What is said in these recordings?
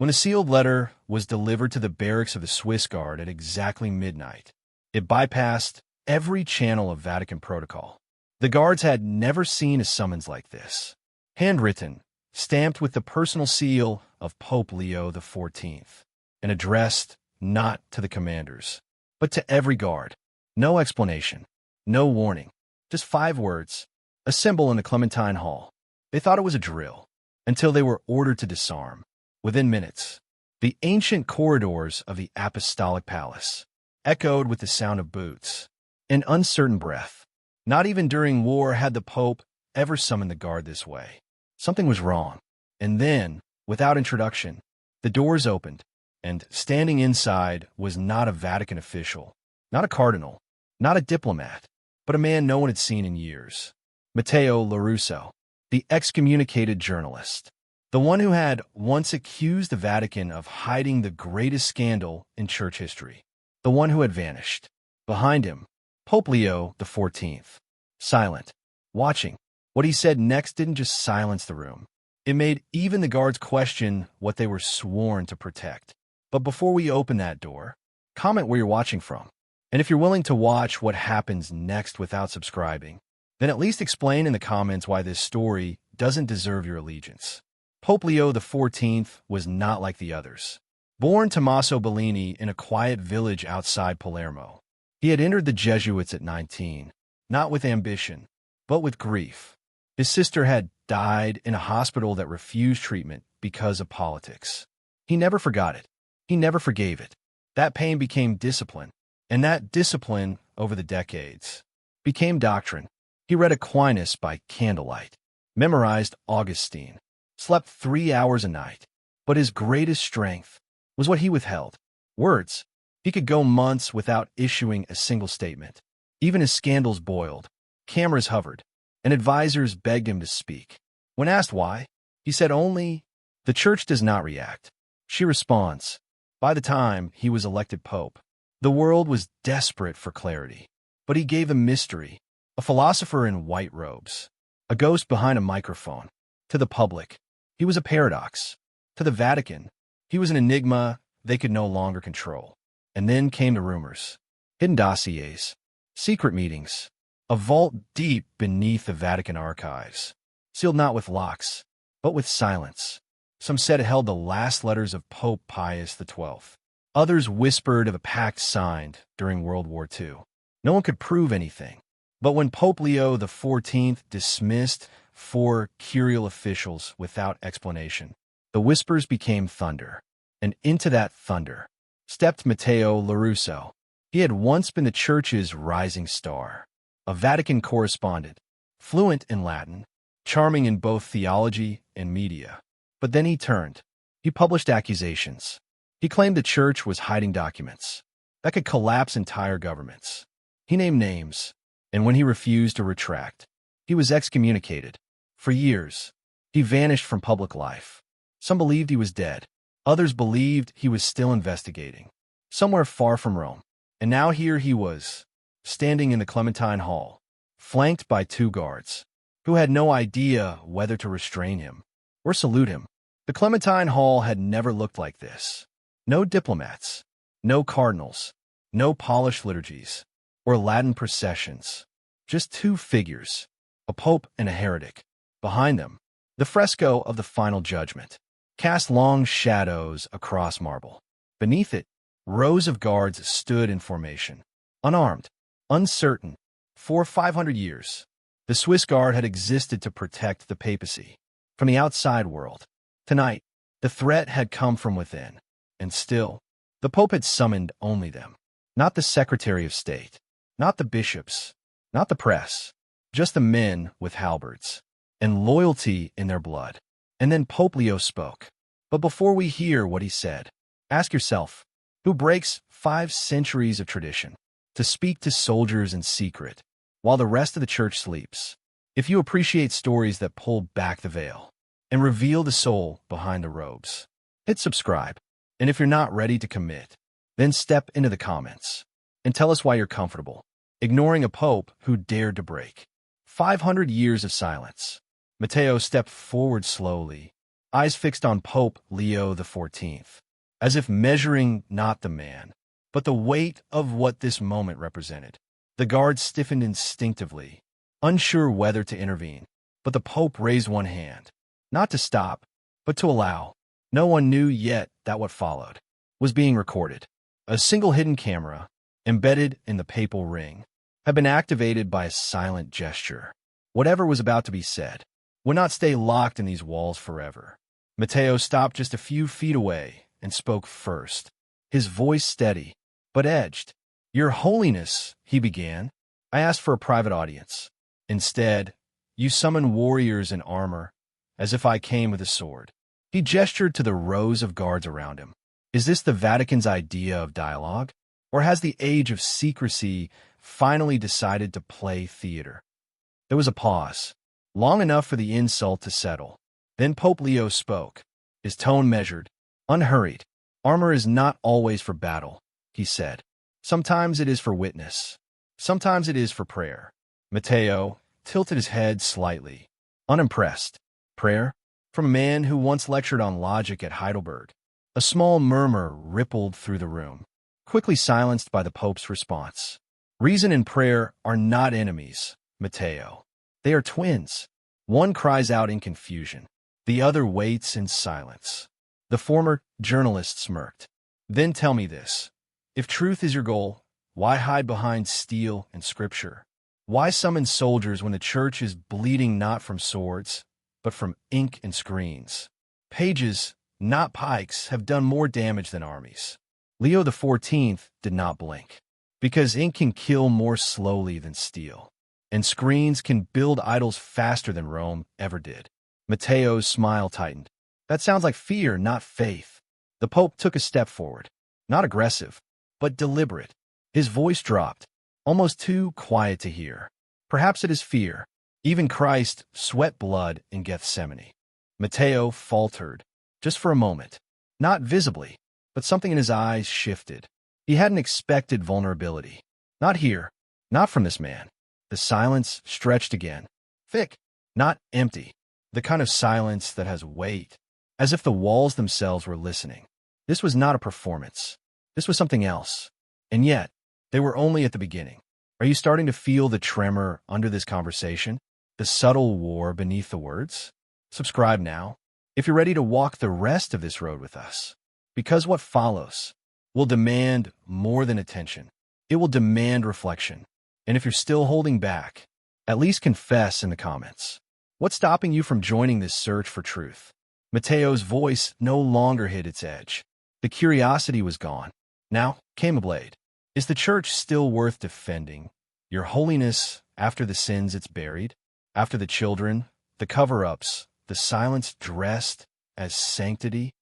When the sealed letter was delivered to the barracks of the Swiss Guard at exactly midnight, it bypassed every channel of Vatican protocol. The guards had never seen a summons like this. Handwritten, stamped with the personal seal of Pope Leo XIV, and addressed not to the commanders, but to every guard. No explanation, no warning, just 5 words, assemble in the Clementine Hall. They thought it was a drill, until they were ordered to disarm. Within minutes, the ancient corridors of the Apostolic Palace echoed with the sound of boots. An uncertain breath. Not even during war had the Pope ever summoned the guard this way. Something was wrong. And then, without introduction, the doors opened, and standing inside was not a Vatican official, not a cardinal, not a diplomat, but a man no one had seen in years. Matteo Lorusso, the excommunicated journalist. The one who had once accused the Vatican of hiding the greatest scandal in church history. The one who had vanished. Behind him, Pope Leo XIV. Silent. Watching. What he said next didn't just silence the room. It made even the guards question what they were sworn to protect. But before we open that door, comment where you're watching from. And if you're willing to watch what happens next without subscribing, then at least explain in the comments why this story doesn't deserve your allegiance. Pope Leo XIV was not like the others. Born Tommaso Bellini in a quiet village outside Palermo, he had entered the Jesuits at 19, not with ambition, but with grief. His sister had died in a hospital that refused treatment because of politics. He never forgot it. He never forgave it. That pain became discipline, and that discipline, over the decades, became doctrine. He read Aquinas by candlelight, memorized Augustine, slept 3 hours a night, but his greatest strength was what he withheld. Words. He could go months without issuing a single statement. Even as scandals boiled, cameras hovered, and advisors begged him to speak. When asked why, he said only, "The Church does not react. She responds." By the time he was elected pope, the world was desperate for clarity. But he gave them mystery, a philosopher in white robes, a ghost behind a microphone. To the public, he was a paradox. To the Vatican, he was an enigma they could no longer control. And then came the rumors. Hidden dossiers, secret meetings, a vault deep beneath the Vatican archives, sealed not with locks, but with silence. Some said it held the last letters of Pope Pius XII. Others whispered of a pact signed during World War II. No one could prove anything. But when Pope Leo XIV dismissed 4 curial officials without explanation, the whispers became thunder. And into that thunder stepped Matteo Lorusso. He had once been the Church's rising star, a Vatican correspondent, fluent in Latin, charming in both theology and media. But then he turned. He published accusations. He claimed the Church was hiding documents that could collapse entire governments. He named names, and when he refused to retract, he was excommunicated. For years, he vanished from public life. Some believed he was dead. Others believed he was still investigating, somewhere far from Rome. And now here he was, standing in the Clementine Hall, flanked by 2 guards, who had no idea whether to restrain him or salute him. The Clementine Hall had never looked like this. No diplomats, no cardinals, no polished liturgies, or Latin processions. Just 2 figures, a pope and a heretic. Behind them, the fresco of the Final Judgment cast long shadows across marble. Beneath it, rows of guards stood in formation, unarmed, uncertain. For 500 years, the Swiss Guard had existed to protect the papacy from the outside world. Tonight, the threat had come from within, and still, the Pope had summoned only them. Not the Secretary of State, not the bishops, not the press, just the men with halberds and loyalty in their blood. And then Pope Leo spoke. But before we hear what he said, ask yourself, who breaks 5 centuries of tradition to speak to soldiers in secret while the rest of the Church sleeps? If you appreciate stories that pull back the veil and reveal the soul behind the robes, hit subscribe. And if you're not ready to commit, then step into the comments and tell us why you're comfortable ignoring a pope who dared to break 500 years of silence. Matteo stepped forward slowly, eyes fixed on Pope Leo XIV, as if measuring not the man, but the weight of what this moment represented. The guards stiffened instinctively, unsure whether to intervene, but the Pope raised one hand, not to stop, but to allow. No one knew yet that what followed was being recorded. A single hidden camera, embedded in the papal ring, had been activated by a silent gesture. Whatever was about to be said would not stay locked in these walls forever. Matteo stopped just a few feet away and spoke first, his voice steady, but edged. "Your Holiness," he began, "I asked for a private audience. Instead, you summon warriors in armor, as if I came with a sword." He gestured to the rows of guards around him. Is this the Vatican's idea of dialogue? Or has the age of secrecy finally decided to play theater? There was a pause, long enough for the insult to settle. Then Pope Leo spoke, his tone measured, unhurried. "Armor is not always for battle," he said. "Sometimes it is for witness. Sometimes it is for prayer." Matteo tilted his head slightly, unimpressed. Prayer? From a man who once lectured on logic at Heidelberg. A small murmur rippled through the room, quickly silenced by the Pope's response. "Reason and prayer are not enemies, Matteo. They are twins. One cries out in confusion. The other waits in silence." The former journalist smirked. "Then tell me this. If truth is your goal, why hide behind steel and scripture? Why summon soldiers when the church is bleeding not from swords, but from ink and screens? Pages, not pikes, have done more damage than armies." Leo XIV did not blink, because ink can kill more slowly than steel, and screens can build idols faster than Rome ever did. Matteo's smile tightened. "That sounds like fear, not faith." The Pope took a step forward, not aggressive, but deliberate. His voice dropped, almost too quiet to hear. "Perhaps it is fear. Even Christ sweat blood in Gethsemane." Matteo faltered, just for a moment. Not visibly, but something in his eyes shifted. He hadn't expected vulnerability. Not here, not from this man. The silence stretched again. Thick, not empty. The kind of silence that has weight, as if the walls themselves were listening. This was not a performance. This was something else. And yet, they were only at the beginning. Are you starting to feel the tremor under this conversation? The subtle war beneath the words? Subscribe now, if you're ready to walk the rest of this road with us. Because what follows will demand more than attention. It will demand reflection. And if you're still holding back, at least confess in the comments. What's stopping you from joining this search for truth? Matteo's voice no longer hid its edge. The curiosity was gone. Now came a blade. Is the church still worth defending? Your Holiness, after the sins it's buried? After the children, the cover-ups, the silence dressed as sanctity?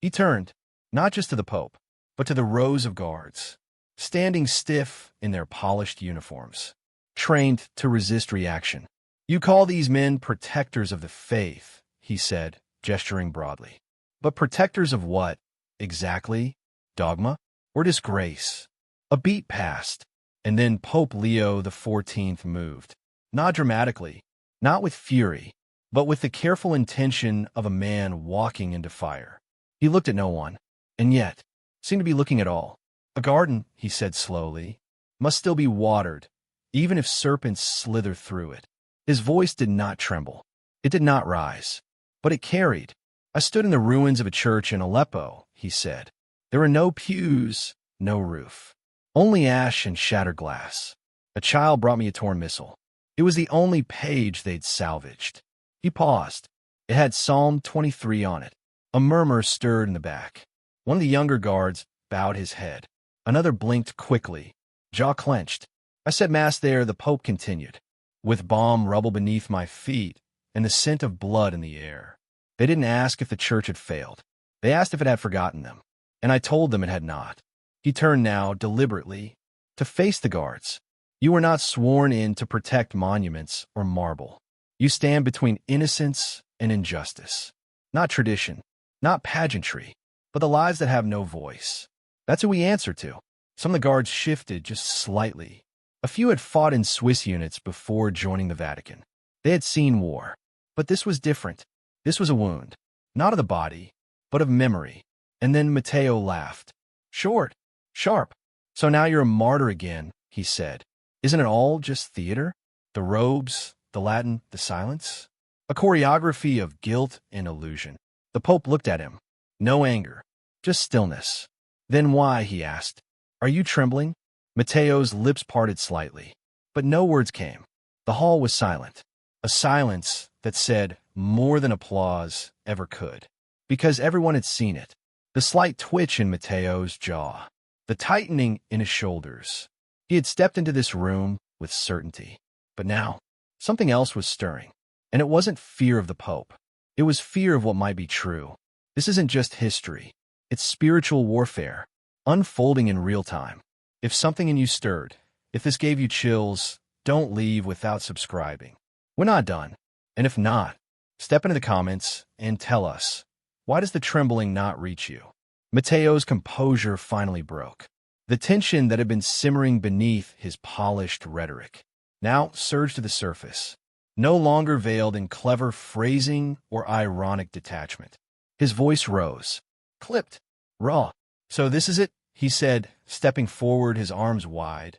He turned, not just to the Pope, but to the rows of guards, standing stiff in their polished uniforms, trained to resist reaction. "You call these men protectors of the faith," he said, gesturing broadly. "But protectors of what, exactly? Dogma? Or disgrace?" A beat passed, and then Pope Leo XIV moved. Not dramatically, not with fury, but with the careful intention of a man walking into fire. He looked at no one, and yet seemed to be looking at all. "A garden," he said slowly, "must still be watered, even if serpents slither through it." His voice did not tremble. It did not rise, but it carried. "I stood in the ruins of a church in Aleppo," he said. "There were no pews, no roof, only ash and shattered glass. A child brought me a torn missal. It was the only page they'd salvaged." He paused. It had Psalm 23 on it. A murmur stirred in the back. One of the younger guards bowed his head. Another blinked quickly, jaw clenched. "I said Mass there," the Pope continued, "with bomb rubble beneath my feet and the scent of blood in the air. They didn't ask if the church had failed. They asked if it had forgotten them. And I told them it had not." He turned now, deliberately, to face the guards. "You were not sworn in to protect monuments or marble. You stand between innocence and injustice. Not tradition, not pageantry, but the lives that have no voice. That's who we answer to." Some of the guards shifted just slightly. A few had fought in Swiss units before joining the Vatican. They had seen war. But this was different. This was a wound. not of the body, but of memory. And then Matteo laughed. Short, sharp. So now you're a martyr again, he said. Isn't it all just theater? The robes, the Latin, the silence? A choreography of guilt and illusion. The Pope looked at him. No anger, just stillness. Then why, he asked. Are you trembling? Matteo's lips parted slightly, but no words came. The hall was silent, a silence that said more than applause ever could, because everyone had seen it. The slight twitch in Matteo's jaw, the tightening in his shoulders. He had stepped into this room with certainty. But now, something else was stirring. And it wasn't fear of the Pope. It was fear of what might be true. This isn't just history. It's spiritual warfare, unfolding in real time. If something in you stirred, if this gave you chills, don't leave without subscribing. We're not done. And if not, step into the comments and tell us, why does the trembling not reach you? Matteo's composure finally broke. The tension that had been simmering beneath his polished rhetoric now surged to the surface, no longer veiled in clever phrasing or ironic detachment. His voice rose, clipped, raw. So this is it, he said, stepping forward, his arms wide,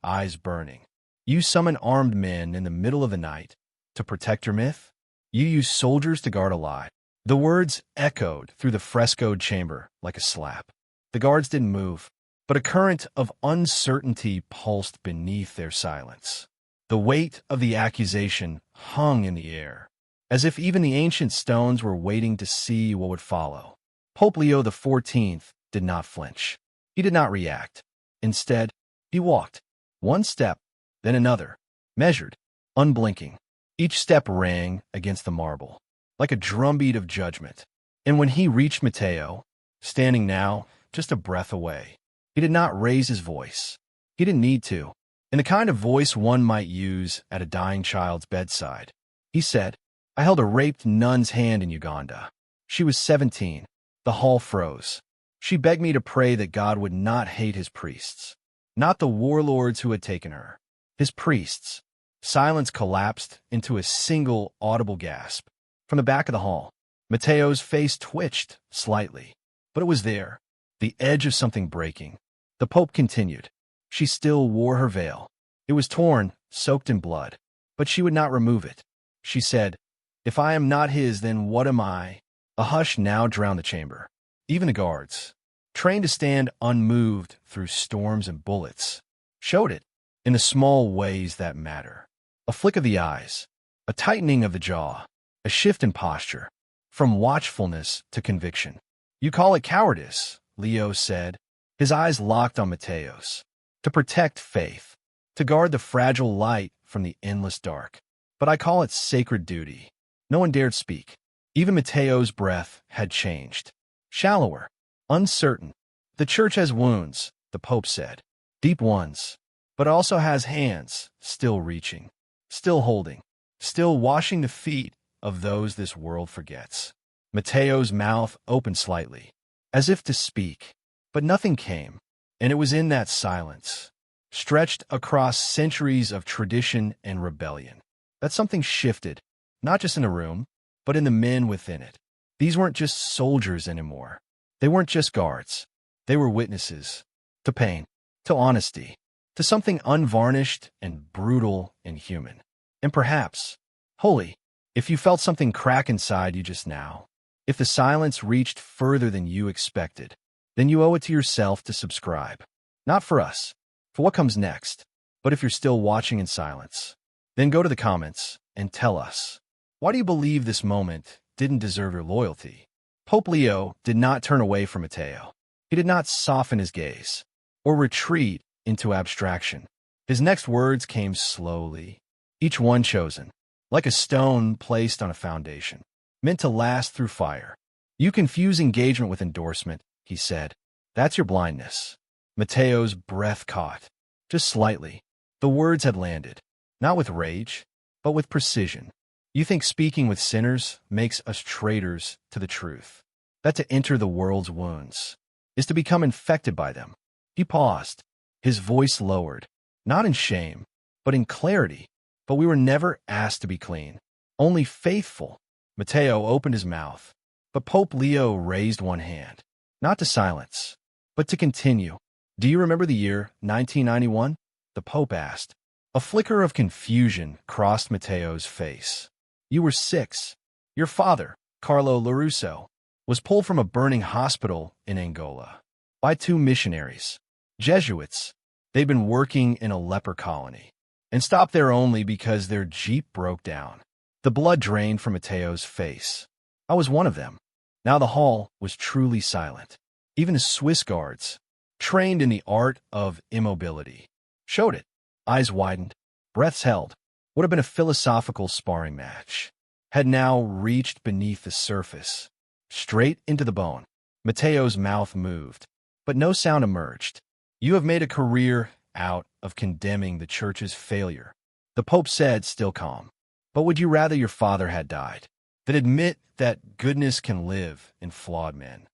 eyes burning. You summon armed men in the middle of the night to protect your myth? You use soldiers to guard a lie. The words echoed through the frescoed chamber like a slap. The guards didn't move, but a current of uncertainty pulsed beneath their silence. The weight of the accusation hung in the air, as if even the ancient stones were waiting to see what would follow. Pope Leo XIV did not flinch. He did not react. Instead, he walked, one step, then another, measured, unblinking. Each step rang against the marble, like a drumbeat of judgment. And when he reached Matteo, standing now just a breath away, he did not raise his voice. He didn't need to. In the kind of voice one might use at a dying child's bedside, he said, I held a raped nun's hand in Uganda. She was 17. The hall froze. She begged me to pray that God would not hate his priests, not the warlords who had taken her. His priests. Silence collapsed into a single audible gasp. From the back of the hall, Matteo's face twitched slightly, but it was there, the edge of something breaking. The Pope continued. She still wore her veil. It was torn, soaked in blood, but she would not remove it. She said, If I am not his, then what am I? A hush now drowned the chamber. Even the guards, trained to stand unmoved through storms and bullets, showed it in the small ways that matter. A flick of the eyes, a tightening of the jaw, a shift in posture, from watchfulness to conviction. You call it cowardice, Leo said, his eyes locked on Matteo's. To protect faith, to guard the fragile light from the endless dark. But I call it sacred duty. No one dared speak. Even Matteo's breath had changed. Shallower, uncertain. The church has wounds, the Pope said. Deep ones. But also has hands, still reaching, still holding, still washing the feet of those this world forgets. Matteo's mouth opened slightly, as if to speak, but nothing came. And it was in that silence, stretched across centuries of tradition and rebellion, that something shifted, not just in the room, but in the men within it. These weren't just soldiers anymore. They weren't just guards. They were witnesses to pain, to honesty, to something unvarnished and brutal and human. And perhaps, holy, if you felt something crack inside you just now, if the silence reached further than you expected, then you owe it to yourself to subscribe. Not for us, for what comes next, but if you're still watching in silence, then go to the comments and tell us, why do you believe this moment didn't deserve your loyalty? Pope Leo did not turn away from Matteo. He did not soften his gaze or retreat into abstraction. His next words came slowly, each one chosen, like a stone placed on a foundation, meant to last through fire. You confuse engagement with endorsement, he said. That's your blindness. Matteo's breath caught, just slightly. The words had landed, not with rage, but with precision. You think speaking with sinners makes us traitors to the truth, that to enter the world's wounds is to become infected by them. He paused, his voice lowered, not in shame, but in clarity. But we were never asked to be clean, only faithful. Matteo opened his mouth, But Pope Leo raised one hand, not to silence, but to continue. Do you remember the year 1991? The Pope asked. A flicker of confusion crossed Matteo's face. You were 6. Your father, Carlo Lorusso, was pulled from a burning hospital in Angola by 2 missionaries, Jesuits. They'd been working in a leper colony and stopped there only because their jeep broke down. The blood drained from Matteo's face. I was one of them. Now the hall was truly silent. Even the Swiss guards, trained in the art of immobility, showed it. Eyes widened, breaths held. Would have been a philosophical sparring match. Had now reached beneath the surface, straight into the bone. Matteo's mouth moved, but no sound emerged. You have made a career out of condemning the Church's failure, the Pope said, still calm. But would you rather your father had died than admit that goodness can live in flawed men?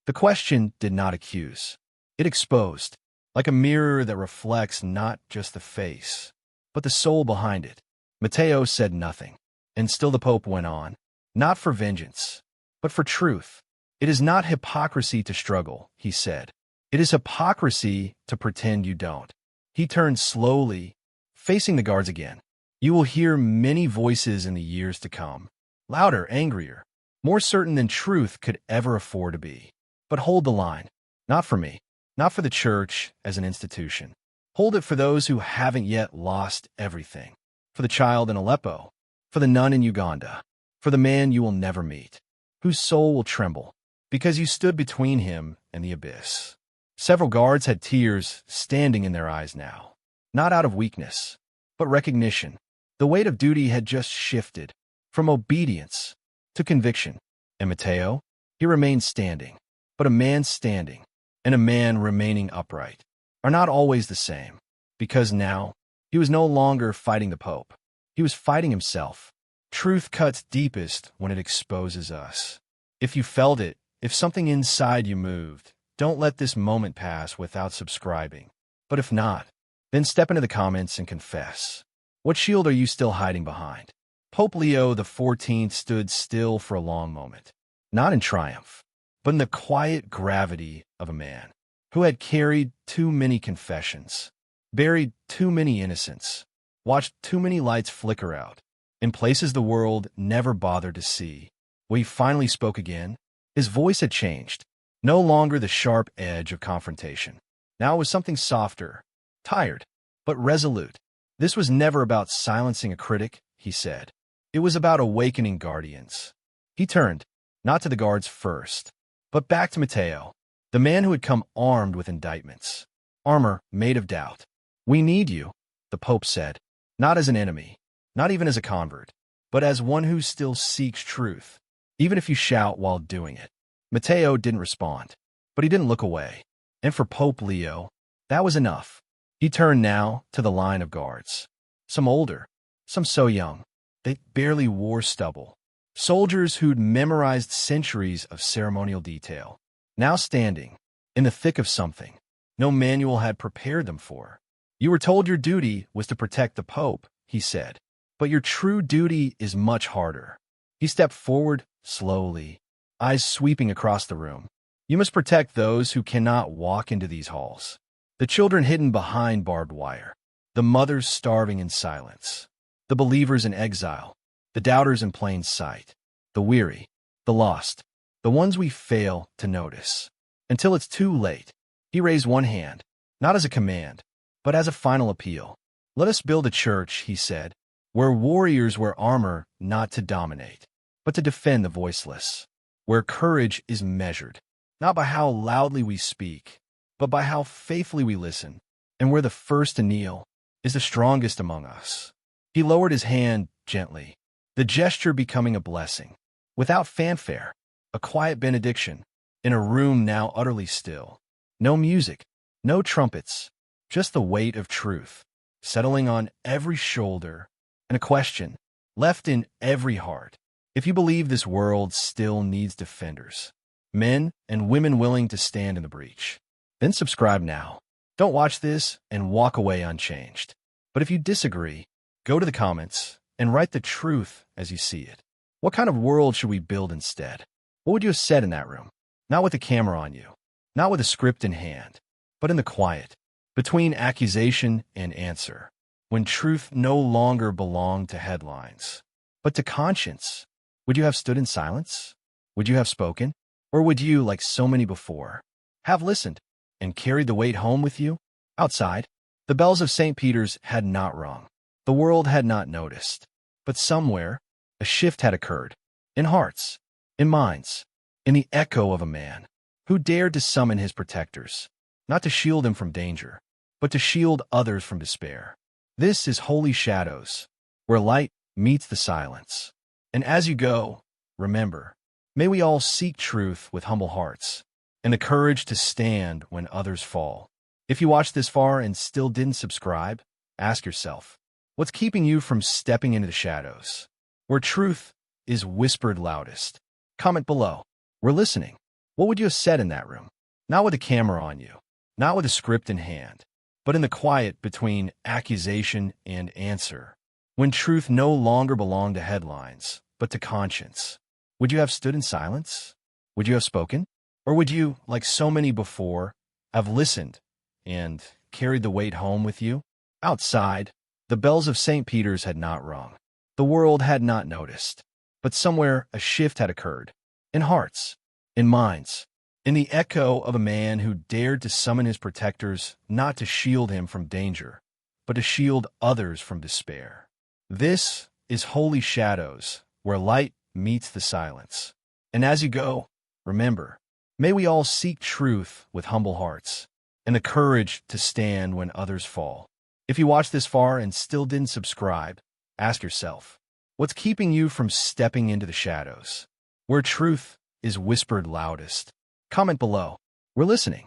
The question did not accuse. It exposed, like a mirror that reflects not just the face, but the soul behind it. Matteo said nothing, and still the Pope went on. Not for vengeance, but for truth. It is not hypocrisy to struggle, he said. It is hypocrisy to pretend you don't. He turned slowly, facing the guards again. You will hear many voices in the years to come, louder, angrier, more certain than truth could ever afford to be. But hold the line. Not for me, not for the Church as an institution. Hold it for those who haven't yet lost everything. For the child in Aleppo, for the nun in Uganda, for the man you will never meet, whose soul will tremble, because you stood between him and the abyss. Several guards had tears standing in their eyes now, not out of weakness, but recognition. The weight of duty had just shifted from obedience to conviction. And Matteo, he remained standing. But a man standing and a man remaining upright are not always the same, because now he was no longer fighting the Pope. He was fighting himself. Truth cuts deepest when it exposes us. If you felt it, if something inside you moved, don't let this moment pass without subscribing. But if not, then step into the comments and confess. What shield are you still hiding behind? Pope Leo XIV stood still for a long moment, not in triumph, but in the quiet gravity of a man who had carried too many confessions, buried too many innocents, watched too many lights flicker out, in places the world never bothered to see. When he finally spoke again, his voice had changed. No longer the sharp edge of confrontation. Now it was something softer, tired, but resolute. This was never about silencing a critic, he said. It was about awakening guardians. He turned, not to the guards first, but back to Matteo, the man who had come armed with indictments, armor made of doubt. We need you, the Pope said, not as an enemy, not even as a convert, but as one who still seeks truth, even if you shout while doing it. Matteo didn't respond, but he didn't look away. And for Pope Leo, that was enough. He turned now to the line of guards. Some older, some so young, they barely wore stubble. Soldiers who'd memorized centuries of ceremonial detail, now standing in the thick of something no manual had prepared them for. You were told your duty was to protect the Pope, he said, but your true duty is much harder. He stepped forward slowly, eyes sweeping across the room. You must protect those who cannot walk into these halls. The children hidden behind barbed wire, the mothers starving in silence, the believers in exile, the doubters in plain sight, the weary, the lost, the ones we fail to notice. Until it's too late. He raised one hand, not as a command, but as a final appeal. Let us build a church, he said, where warriors wear armor not to dominate, but to defend the voiceless, where courage is measured, not by how loudly we speak, but by how faithfully we listen, and where the first to kneel is the strongest among us. He lowered his hand gently, the gesture becoming a blessing, without fanfare, a quiet benediction, in a room now utterly still. No music, no trumpets, just the weight of truth, settling on every shoulder, and a question left in every heart. If you believe this world still needs defenders, men and women willing to stand in the breach, then subscribe now. Don't watch this and walk away unchanged. But if you disagree, go to the comments and write the truth as you see it. What kind of world should we build instead? What would you have said in that room? Not with a camera on you, not with a script in hand, but in the quiet, between accusation and answer, when truth no longer belonged to headlines, but to conscience. Would you have stood in silence? Would you have spoken? Or would you, like so many before, have listened and carried the weight home with you? Outside, the bells of St. Peter's had not rung. The world had not noticed. But somewhere, a shift had occurred. In hearts, in minds, in the echo of a man who dared to summon his protectors, not to shield him from danger, but to shield others from despair. This is Holy Shadows, where light meets the silence. And as you go, remember, may we all seek truth with humble hearts and the courage to stand when others fall. If you watched this far and still didn't subscribe, ask yourself, what's keeping you from stepping into the shadows, where truth is whispered loudest? Comment below. We're listening. What would you have said in that room? Not with a camera on you, not with a script in hand, but in the quiet between accusation and answer, when truth no longer belonged to headlines, but to conscience. Would you have stood in silence? Would you have spoken? Or would you, like so many before, have listened and carried the weight home with you? Outside, the bells of St. Peter's had not rung. The world had not noticed. But somewhere a shift had occurred. In hearts, in minds, in the echo of a man who dared to summon his protectors not to shield him from danger, but to shield others from despair. This is Holy Shadows, where light meets the silence. And as you go, remember, may we all seek truth with humble hearts and the courage to stand when others fall. If you watched this far and still didn't subscribe, ask yourself, what's keeping you from stepping into the shadows, where truth is whispered loudest? Comment below. We're listening.